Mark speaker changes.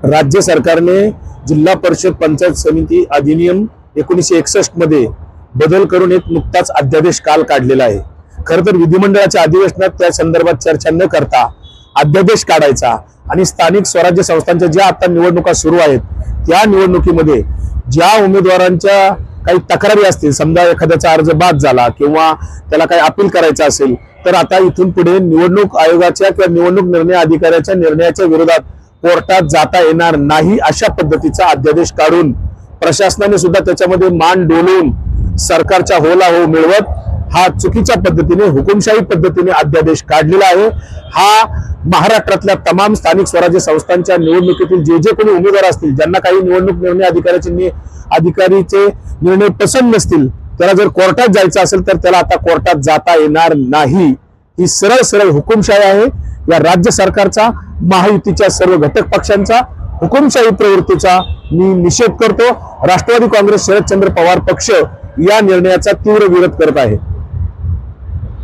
Speaker 1: राज्य सरकारने जिल्हा परिषद पंचायत समिती अधिनियम 1961 मध्ये बदल करून एक नुकताच अध्यादेश काल काढलेला आहे। खरं तर विधिमंडळाच्या अधिवेशनात त्या संदर्भात चर्चा न करता अध्यादेश काढायचा आणि स्थानिक स्वराज्य संस्थांच्या ज्या आता निवडणुका सुरू आहेत त्या निवडणुकीमध्ये ज्या उमेदवारांच्या काही तक्रारी असतील, समजा एखाद्याचा अर्ज बाद झाला किंवा त्याला काही अपील करायचं असेल, तर आता इथून पुढे निवडणूक आयोगाच्या किंवा निवडणूक निर्णय अधिकाऱ्याच्या निर्णयाच्या विरोधात कोर्टात जाता येणार नाही अशा पद्धतीचा अध्यादेश काढून प्रशासनाने सुद्धा त्याच्यामध्ये मान डोलवून सरकारच्या होला हो मिळवत हा चुकीच्या पद्धतीने हुकुमशाही पद्धतीने अध्यादेश काढलेला आहे। हा महाराष्ट्रातल्या तमाम स्थानिक स्वराज्य संस्थांच्या निवडणुकीतील जे जे कोणी उमेदवार असतील, ज्यांना काही निवडणूक निर्णय अधिकारीचे निर्णय पसंत नसतील, त्याला जर कोर्टात जायचं असेल तर त्याला आता कोर्टात जाता येणार नाही। ही सरळ सरळ हुकुमशाही आहे। या राज्य सरकारचा, महायुतीच्या सर्व घटक पक्षांचा हुकुमशाही प्रवृत्तीचा मी निषेध करतो। राष्ट्रवादी काँग्रेस शरदचंद्र पवार पक्ष या निर्णयाचा तीव्र विरोध करत आहे।